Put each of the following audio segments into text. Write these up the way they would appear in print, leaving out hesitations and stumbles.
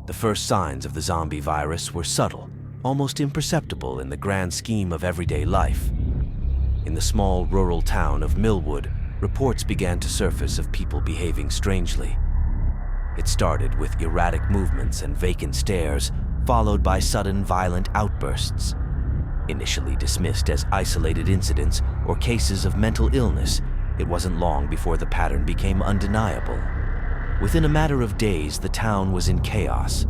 The first signs of the zombie virus were subtle, almost imperceptible in the grand scheme of everyday life. In the small rural town of Millwood, reports began to surface of people behaving strangely. It started with erratic movements and vacant stares, followed by sudden violent outbursts. Initially dismissed as isolated incidents or cases of mental illness, it wasn't long before the pattern became undeniable. Within a matter of days, the town was in chaos.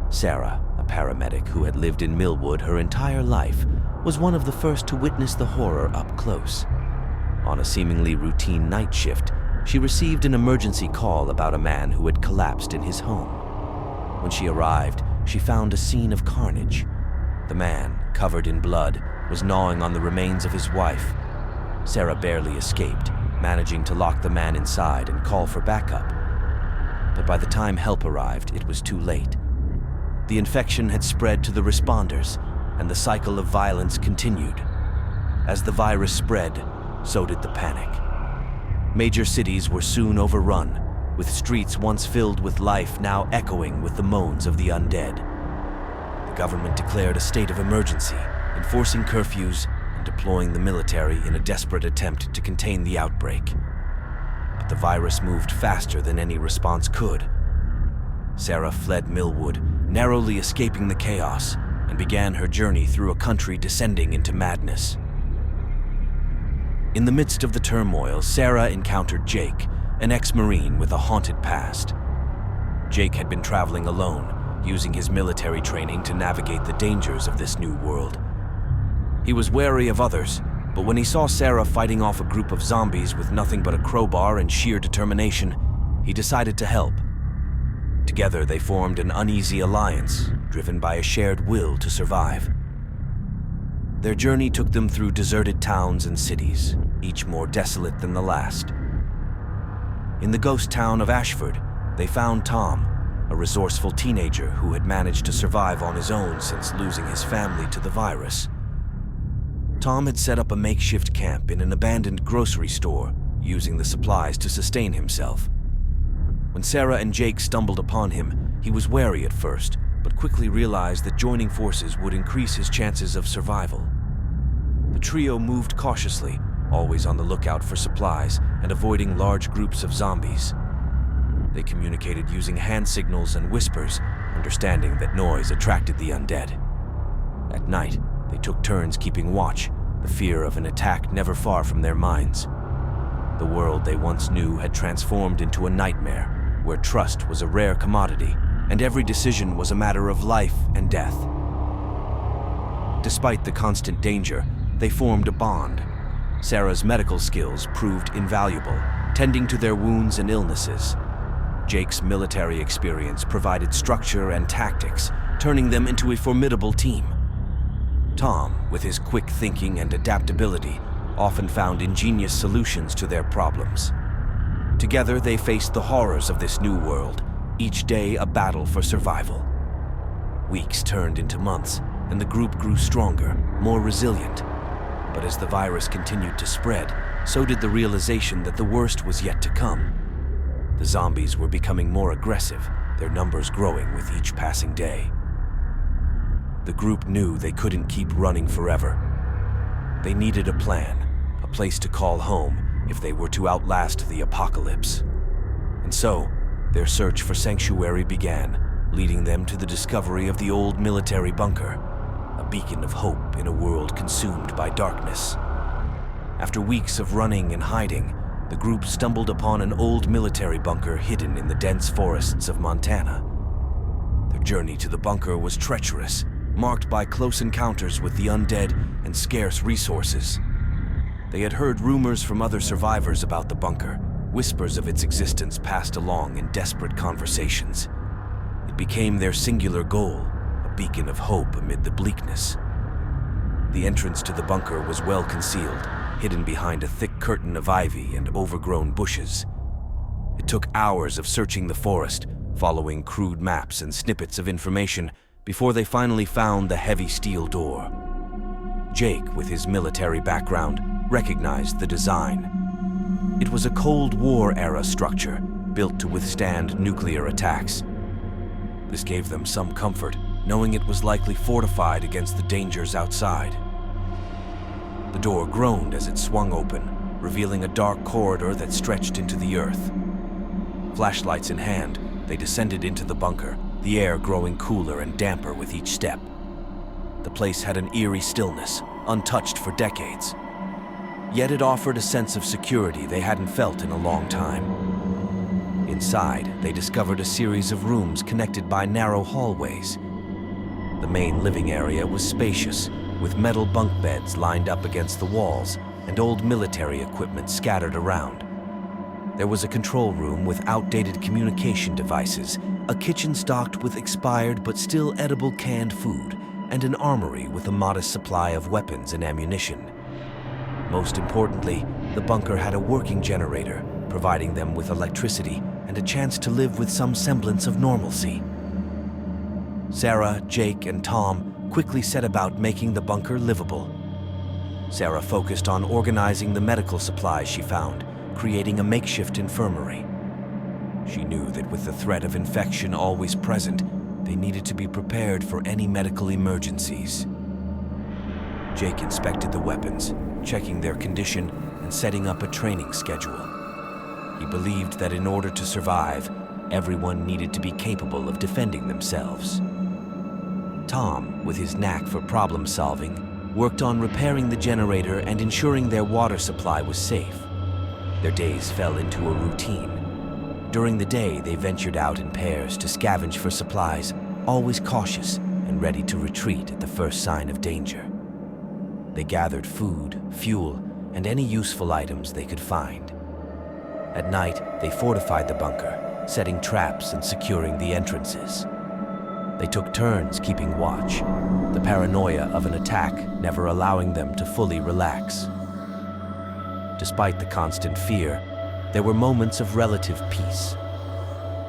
Sarah, a paramedic who had lived in Millwood her entire life, was one of the first to witness the horror up close. On a seemingly routine night shift, she received an emergency call about a man who had collapsed in his home. When she arrived, she found a scene of carnage. The man, covered in blood, was gnawing on the remains of his wife. Sarah barely escaped, managing to lock the man inside and call for backup. But by the time help arrived, it was too late. The infection had spread to the responders, and the cycle of violence continued. As the virus spread, so did the panic. Major cities were soon overrun, with streets once filled with life now echoing with the moans of the undead. The government declared a state of emergency, enforcing curfews and deploying the military in a desperate attempt to contain the outbreak. But the virus moved faster than any response could. Sarah fled Millwood, narrowly escaping the chaos, and began her journey through a country descending into madness. In the midst of the turmoil, Sarah encountered Jake, an ex-Marine with a haunted past. Jake had been traveling alone, using his military training to navigate the dangers of this new world. He was wary of others, but when he saw Sarah fighting off a group of zombies with nothing but a crowbar and sheer determination, he decided to help. Together, they formed an uneasy alliance, driven by a shared will to survive. Their journey took them through deserted towns and cities, each more desolate than the last. In the ghost town of Ashford, they found Tom, a resourceful teenager who had managed to survive on his own since losing his family to the virus. Tom had set up a makeshift camp in an abandoned grocery store, using the supplies to sustain himself. When Sarah and Jake stumbled upon him, he was wary at first, but quickly realized that joining forces would increase his chances of survival. The trio moved cautiously, always on the lookout for supplies and avoiding large groups of zombies. They communicated using hand signals and whispers, understanding that noise attracted the undead. At night, they took turns keeping watch, the fear of an attack never far from their minds. The world they once knew had transformed into a nightmare, where trust was a rare commodity, and every decision was a matter of life and death. Despite the constant danger, they formed a bond. Sarah's medical skills proved invaluable, tending to their wounds and illnesses. Jake's military experience provided structure and tactics, turning them into a formidable team. Tom, with his quick thinking and adaptability, often found ingenious solutions to their problems. Together, they faced the horrors of this new world, each day a battle for survival. Weeks turned into months, and the group grew stronger, more resilient. But as the virus continued to spread, so did the realization that the worst was yet to come. The zombies were becoming more aggressive, their numbers growing with each passing day. The group knew they couldn't keep running forever. They needed a plan, a place to call home if they were to outlast the apocalypse. And so, their search for sanctuary began, leading them to the discovery of the old military bunker, a beacon of hope in a world consumed by darkness. After weeks of running and hiding, the group stumbled upon an old military bunker hidden in the dense forests of Montana. Their journey to the bunker was treacherous, marked by close encounters with the undead and scarce resources. They had heard rumors from other survivors about the bunker, whispers of its existence passed along in desperate conversations. It became their singular goal, a beacon of hope amid the bleakness. The entrance to the bunker was well concealed, hidden behind a thick curtain of ivy and overgrown bushes. It took hours of searching the forest, following crude maps and snippets of information, before they finally found the heavy steel door. Jake, with his military background, recognized the design. It was a Cold War-era structure, built to withstand nuclear attacks. This gave them some comfort, knowing it was likely fortified against the dangers outside. The door groaned as it swung open, revealing a dark corridor that stretched into the earth. Flashlights in hand, they descended into the bunker, the air growing cooler and damper with each step. The place had an eerie stillness, untouched for decades. Yet it offered a sense of security they hadn't felt in a long time. Inside, they discovered a series of rooms connected by narrow hallways. The main living area was spacious, with metal bunk beds lined up against the walls and old military equipment scattered around. There was a control room with outdated communication devices, a kitchen stocked with expired but still edible canned food, and an armory with a modest supply of weapons and ammunition. Most importantly, the bunker had a working generator, providing them with electricity and a chance to live with some semblance of normalcy. Sarah, Jake, and Tom quickly set about making the bunker livable. Sarah focused on organizing the medical supplies she found, creating a makeshift infirmary. She knew that with the threat of infection always present, they needed to be prepared for any medical emergencies. Jake inspected the weapons, checking their condition and setting up a training schedule. He believed that in order to survive, everyone needed to be capable of defending themselves. Tom, with his knack for problem solving, worked on repairing the generator and ensuring their water supply was safe. Their days fell into a routine. During the day, they ventured out in pairs to scavenge for supplies, always cautious and ready to retreat at the first sign of danger. They gathered food, fuel, and any useful items they could find. At night, they fortified the bunker, setting traps and securing the entrances. They took turns keeping watch, the paranoia of an attack never allowing them to fully relax. Despite the constant fear, there were moments of relative peace.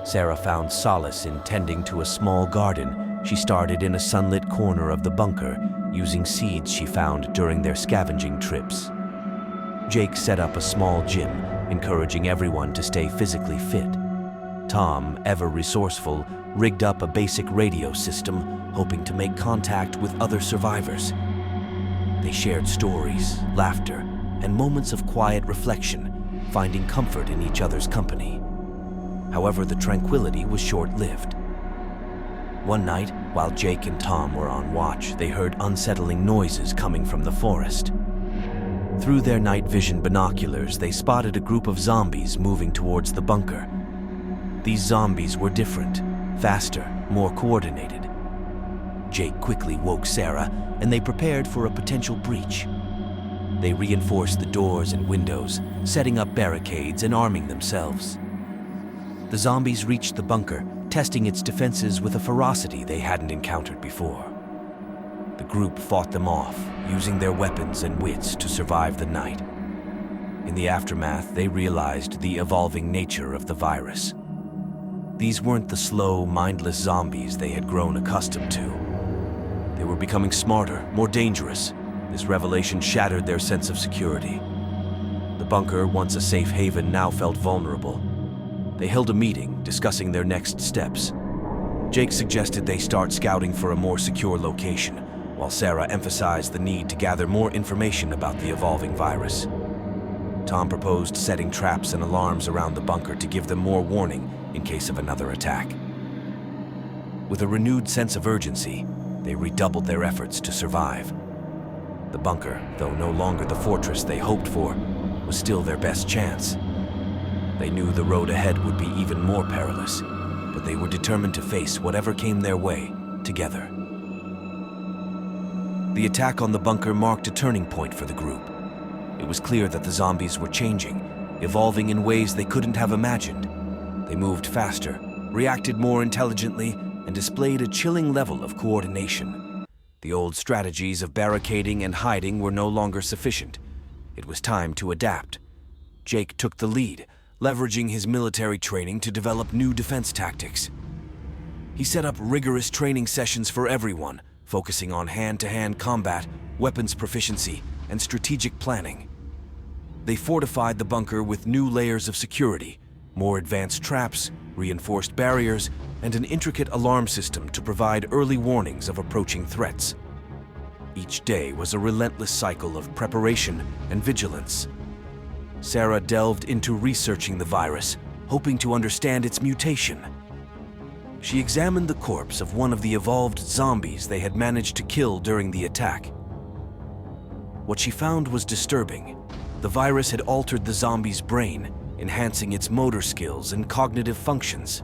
Sarah found solace in tending to a small garden she started in a sunlit corner of the bunker, using seeds she found during their scavenging trips. Jake set up a small gym, encouraging everyone to stay physically fit. Tom, ever resourceful, rigged up a basic radio system, hoping to make contact with other survivors. They shared stories, laughter, and moments of quiet reflection, finding comfort in each other's company. However, the tranquility was short-lived. One night, while Jake and Tom were on watch, they heard unsettling noises coming from the forest. Through their night vision binoculars, they spotted a group of zombies moving towards the bunker. These zombies were different, faster, more coordinated. Jake quickly woke Sarah, and they prepared for a potential breach. They reinforced the doors and windows, setting up barricades and arming themselves. The zombies reached the bunker, testing its defenses with a ferocity they hadn't encountered before. The group fought them off, using their weapons and wits to survive the night. In the aftermath, they realized the evolving nature of the virus. These weren't the slow, mindless zombies they had grown accustomed to. They were becoming smarter, more dangerous. This revelation shattered their sense of security. The bunker, once a safe haven, now felt vulnerable. They held a meeting, discussing their next steps. Jake suggested they start scouting for a more secure location, while Sarah emphasized the need to gather more information about the evolving virus. Tom proposed setting traps and alarms around the bunker to give them more warning in case of another attack. With a renewed sense of urgency, they redoubled their efforts to survive. The bunker, though no longer the fortress they hoped for, was still their best chance. They knew the road ahead would be even more perilous, but they were determined to face whatever came their way, together. The attack on the bunker marked a turning point for the group. It was clear that the zombies were changing, evolving in ways they couldn't have imagined. They moved faster, reacted more intelligently, and displayed a chilling level of coordination. The old strategies of barricading and hiding were no longer sufficient. It was time to adapt. Jake took the lead, leveraging his military training to develop new defense tactics. He set up rigorous training sessions for everyone, focusing on hand-to-hand combat, weapons proficiency, and strategic planning. They fortified the bunker with new layers of security, more advanced traps, reinforced barriers, and an intricate alarm system to provide early warnings of approaching threats. Each day was a relentless cycle of preparation and vigilance. Sarah delved into researching the virus, hoping to understand its mutation. She examined the corpse of one of the evolved zombies they had managed to kill during the attack. What she found was disturbing. The virus had altered the zombie's brain, enhancing its motor skills and cognitive functions.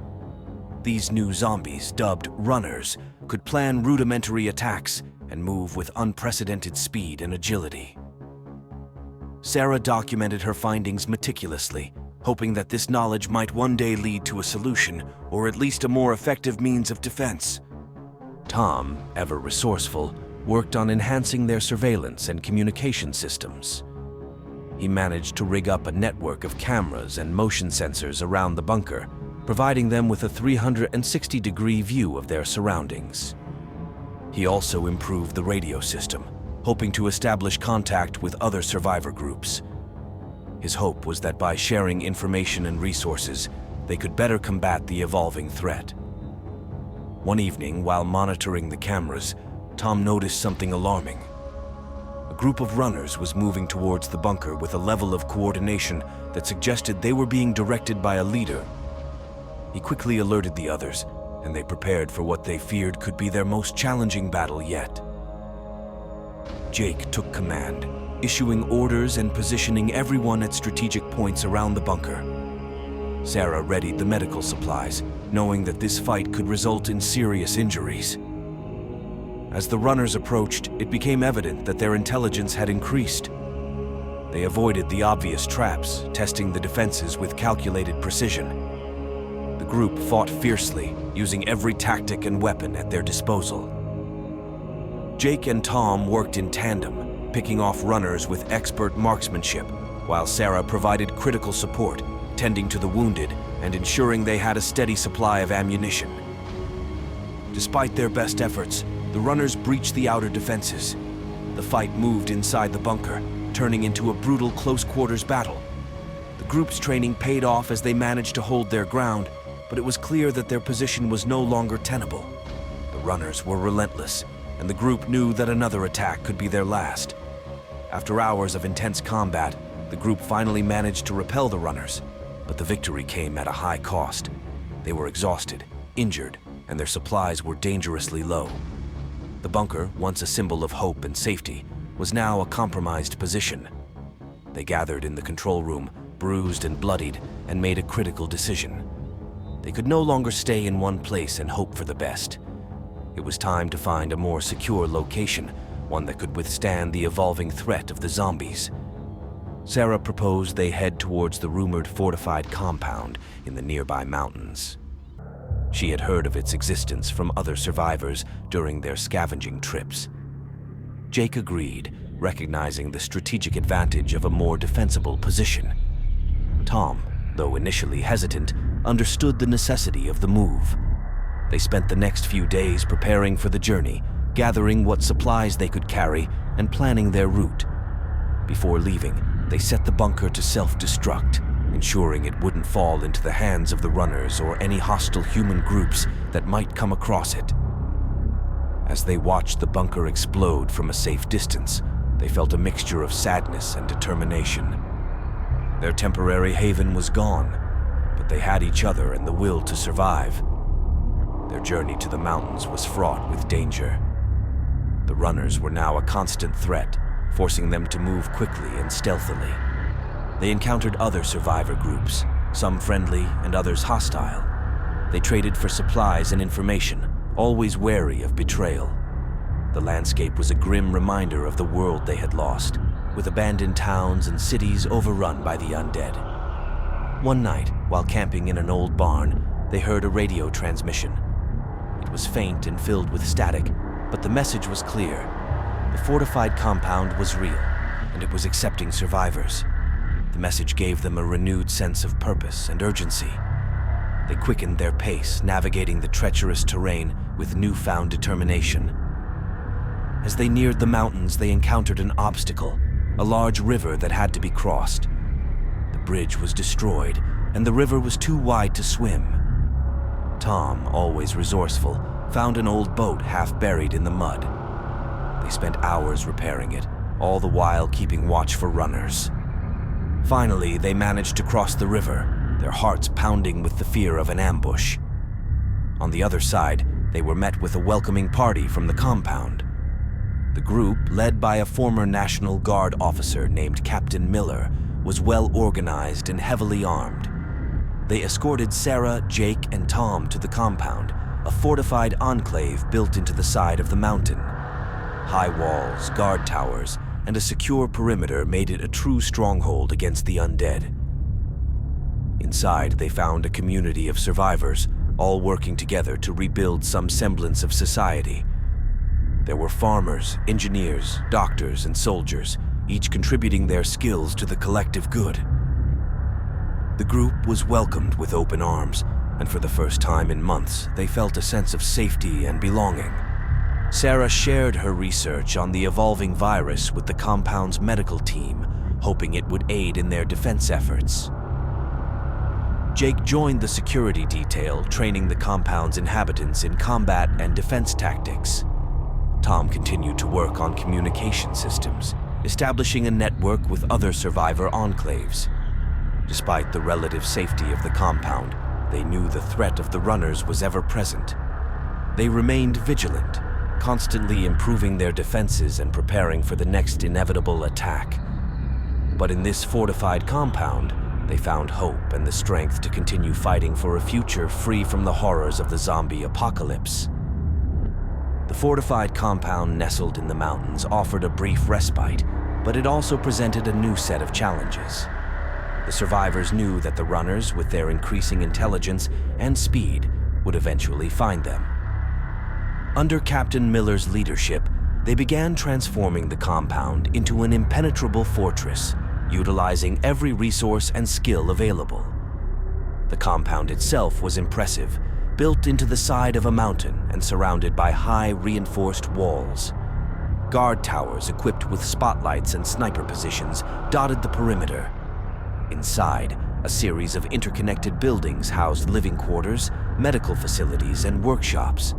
These new zombies, dubbed runners, could plan rudimentary attacks and move with unprecedented speed and agility. Sarah documented her findings meticulously, hoping that this knowledge might one day lead to a solution, or at least a more effective means of defense. Tom, ever resourceful, worked on enhancing their surveillance and communication systems. He managed to rig up a network of cameras and motion sensors around the bunker, providing them with a 360-degree view of their surroundings. He also improved the radio system, hoping to establish contact with other survivor groups. His hope was that by sharing information and resources, they could better combat the evolving threat. One evening, while monitoring the cameras, Tom noticed something alarming. A group of runners was moving towards the bunker with a level of coordination that suggested they were being directed by a leader. He quickly alerted the others, and they prepared for what they feared could be their most challenging battle yet. Jake took command, issuing orders and positioning everyone at strategic points around the bunker. Sarah readied the medical supplies, knowing that this fight could result in serious injuries. As the runners approached, it became evident that their intelligence had increased. They avoided the obvious traps, testing the defenses with calculated precision. The group fought fiercely, using every tactic and weapon at their disposal. Jake and Tom worked in tandem, picking off runners with expert marksmanship, while Sarah provided critical support, tending to the wounded and ensuring they had a steady supply of ammunition. Despite their best efforts, the runners breached the outer defenses. The fight moved inside the bunker, turning into a brutal close-quarters battle. The group's training paid off as they managed to hold their ground, but it was clear that their position was no longer tenable. The runners were relentless, and the group knew that another attack could be their last. After hours of intense combat, the group finally managed to repel the runners, but the victory came at a high cost. They were exhausted, injured, and their supplies were dangerously low. The bunker, once a symbol of hope and safety, was now a compromised position. They gathered in the control room, bruised and bloodied, and made a critical decision. They could no longer stay in one place and hope for the best. It was time to find a more secure location, one that could withstand the evolving threat of the zombies. Sarah proposed they head towards the rumored fortified compound in the nearby mountains. She had heard of its existence from other survivors during their scavenging trips. Jake agreed, recognizing the strategic advantage of a more defensible position. Tom, though initially hesitant, understood the necessity of the move. They spent the next few days preparing for the journey, gathering what supplies they could carry and planning their route. Before leaving, they set the bunker to self-destruct, ensuring it wouldn't fall into the hands of the runners or any hostile human groups that might come across it. As they watched the bunker explode from a safe distance, they felt a mixture of sadness and determination. Their temporary haven was gone, but they had each other and the will to survive. Their journey to the mountains was fraught with danger. The runners were now a constant threat, forcing them to move quickly and stealthily. They encountered other survivor groups, some friendly and others hostile. They traded for supplies and information, always wary of betrayal. The landscape was a grim reminder of the world they had lost, with abandoned towns and cities overrun by the undead. One night, while camping in an old barn, they heard a radio transmission. It was faint and filled with static, but the message was clear. The fortified compound was real, and it was accepting survivors. The message gave them a renewed sense of purpose and urgency. They quickened their pace, navigating the treacherous terrain with newfound determination. As they neared the mountains, they encountered an obstacle, a large river that had to be crossed. The bridge was destroyed, and the river was too wide to swim. Tom, always resourceful, found an old boat half buried in the mud. They spent hours repairing it, all the while keeping watch for runners. Finally, they managed to cross the river, their hearts pounding with the fear of an ambush. On the other side, they were met with a welcoming party from the compound. The group, led by a former National Guard officer named Captain Miller, was well organized and heavily armed. They escorted Sarah, Jake, and Tom to the compound, a fortified enclave built into the side of the mountain. High walls, guard towers, and a secure perimeter made it a true stronghold against the undead. Inside, they found a community of survivors, all working together to rebuild some semblance of society. There were farmers, engineers, doctors, and soldiers, each contributing their skills to the collective good. The group was welcomed with open arms, and for the first time in months, they felt a sense of safety and belonging. Sarah shared her research on the evolving virus with the compound's medical team, hoping it would aid in their defense efforts. Jake joined the security detail, training the compound's inhabitants in combat and defense tactics. Tom continued to work on communication systems, establishing a network with other survivor enclaves. Despite the relative safety of the compound, they knew the threat of the runners was ever present. They remained vigilant, constantly improving their defenses and preparing for the next inevitable attack. But in this fortified compound, they found hope and the strength to continue fighting for a future free from the horrors of the zombie apocalypse. The fortified compound nestled in the mountains offered a brief respite, but it also presented a new set of challenges. The survivors knew that the runners, with their increasing intelligence and speed, would eventually find them. Under Captain Miller's leadership, they began transforming the compound into an impenetrable fortress, utilizing every resource and skill available. The compound itself was impressive, built into the side of a mountain and surrounded by high reinforced walls. Guard towers equipped with spotlights and sniper positions dotted the perimeter. Inside, a series of interconnected buildings housed living quarters, medical facilities, and workshops.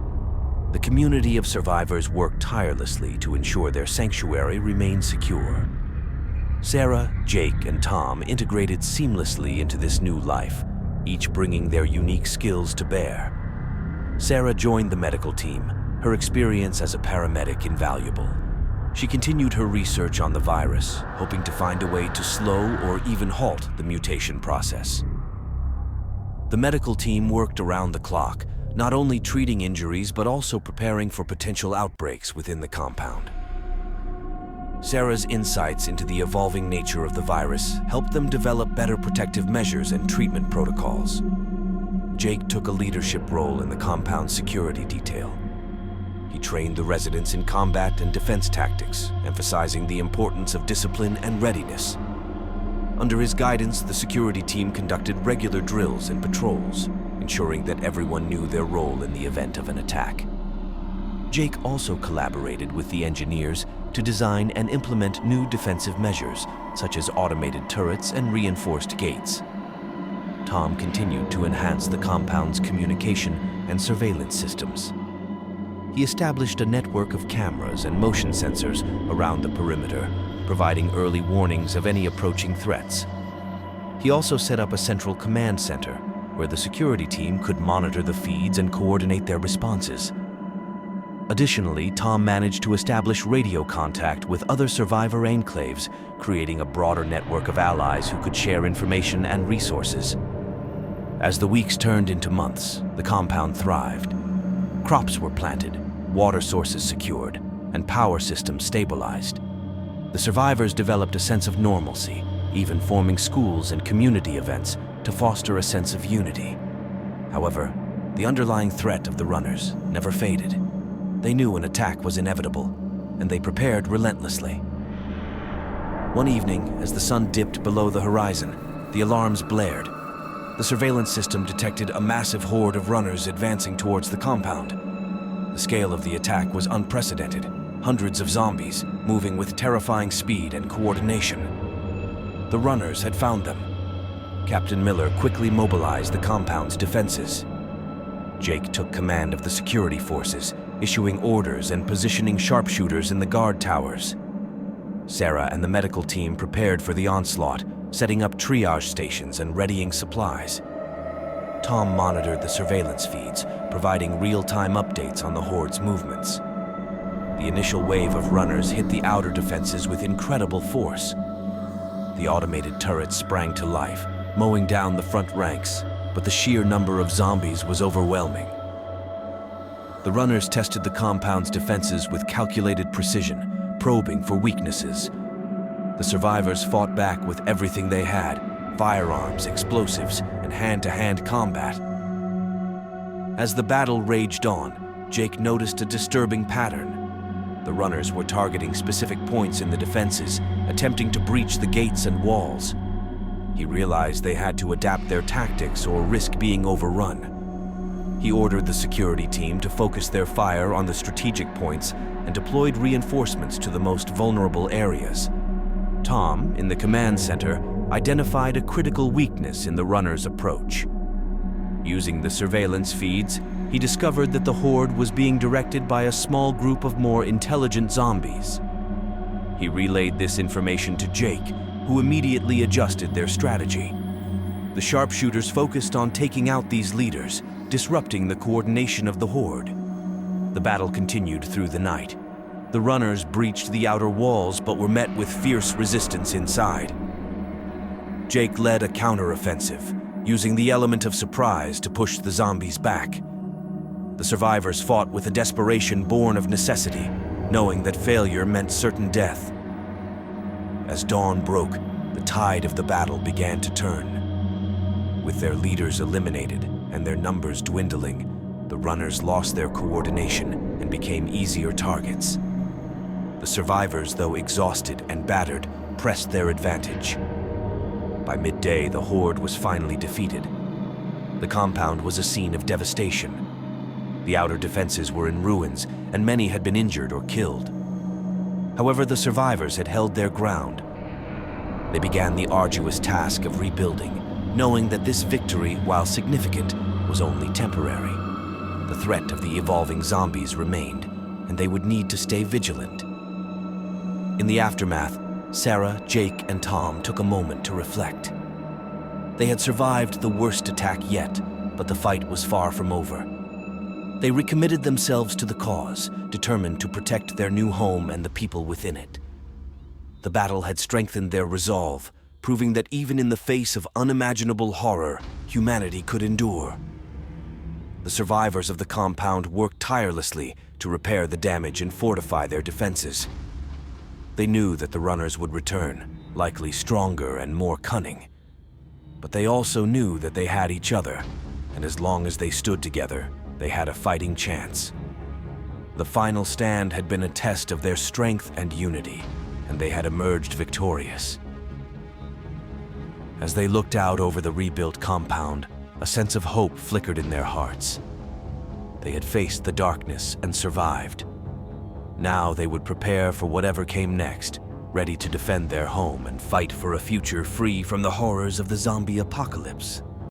The community of survivors worked tirelessly to ensure their sanctuary remained secure. Sarah, Jake, and Tom integrated seamlessly into this new life, each bringing their unique skills to bear. Sarah joined the medical team, her experience as a paramedic invaluable. She continued her research on the virus, hoping to find a way to slow or even halt the mutation process. The medical team worked around the clock, not only treating injuries but also preparing for potential outbreaks within the compound. Sarah's insights into the evolving nature of the virus helped them develop better protective measures and treatment protocols. Jake took a leadership role in the compound's security detail. He trained the residents in combat and defense tactics, emphasizing the importance of discipline and readiness. Under his guidance, the security team conducted regular drills and patrols, ensuring that everyone knew their role in the event of an attack. Jake also collaborated with the engineers to design and implement new defensive measures, such as automated turrets and reinforced gates. Tom continued to enhance the compound's communication and surveillance systems. He established a network of cameras and motion sensors around the perimeter, providing early warnings of any approaching threats. He also set up a central command center, where the security team could monitor the feeds and coordinate their responses. Additionally, Tom managed to establish radio contact with other survivor enclaves, creating a broader network of allies who could share information and resources. As the weeks turned into months, the compound thrived. Crops were planted, water sources secured, and power systems stabilized. The survivors developed a sense of normalcy, even forming schools and community events to foster a sense of unity. However, the underlying threat of the runners never faded. They knew an attack was inevitable, and they prepared relentlessly. One evening, as the sun dipped below the horizon, the alarms blared. The surveillance system detected a massive horde of runners advancing towards the compound. The scale of the attack was unprecedented, hundreds of zombies moving with terrifying speed and coordination. The runners had found them. Captain Miller quickly mobilized the compound's defenses. Jake took command of the security forces, issuing orders and positioning sharpshooters in the guard towers. Sarah and the medical team prepared for the onslaught, setting up triage stations and readying supplies. Tom monitored the surveillance feeds, providing real-time updates on the Horde's movements. The initial wave of runners hit the outer defenses with incredible force. The automated turrets sprang to life, mowing down the front ranks, but the sheer number of zombies was overwhelming. The runners tested the compound's defenses with calculated precision, probing for weaknesses. The survivors fought back with everything they had: firearms, explosives, and hand-to-hand combat. As the battle raged on, Jake noticed a disturbing pattern. The runners were targeting specific points in the defenses, attempting to breach the gates and walls. He realized they had to adapt their tactics or risk being overrun. He ordered the security team to focus their fire on the strategic points and deployed reinforcements to the most vulnerable areas. Tom, in the command center, identified a critical weakness in the runners' approach. Using the surveillance feeds, he discovered that the Horde was being directed by a small group of more intelligent zombies. He relayed this information to Jake, who immediately adjusted their strategy. The sharpshooters focused on taking out these leaders, disrupting the coordination of the Horde. The battle continued through the night. The runners breached the outer walls but were met with fierce resistance inside. Jake led a counteroffensive, using the element of surprise to push the zombies back. The survivors fought with a desperation born of necessity, knowing that failure meant certain death. As dawn broke, the tide of the battle began to turn. With their leaders eliminated and their numbers dwindling, the runners lost their coordination and became easier targets. The survivors, though exhausted and battered, pressed their advantage. By midday, the Horde was finally defeated. The compound was a scene of devastation. The outer defenses were in ruins, and many had been injured or killed. However, the survivors had held their ground. They began the arduous task of rebuilding, knowing that this victory, while significant, was only temporary. The threat of the evolving zombies remained, and they would need to stay vigilant. In the aftermath, Sarah, Jake, and Tom took a moment to reflect. They had survived the worst attack yet, but the fight was far from over. They recommitted themselves to the cause, determined to protect their new home and the people within it. The battle had strengthened their resolve, proving that even in the face of unimaginable horror, humanity could endure. The survivors of the compound worked tirelessly to repair the damage and fortify their defenses. They knew that the runners would return, likely stronger and more cunning. But they also knew that they had each other, and as long as they stood together, they had a fighting chance. The final stand had been a test of their strength and unity, and they had emerged victorious. As they looked out over the rebuilt compound, a sense of hope flickered in their hearts. They had faced the darkness and survived. Now they would prepare for whatever came next, ready to defend their home and fight for a future free from the horrors of the zombie apocalypse.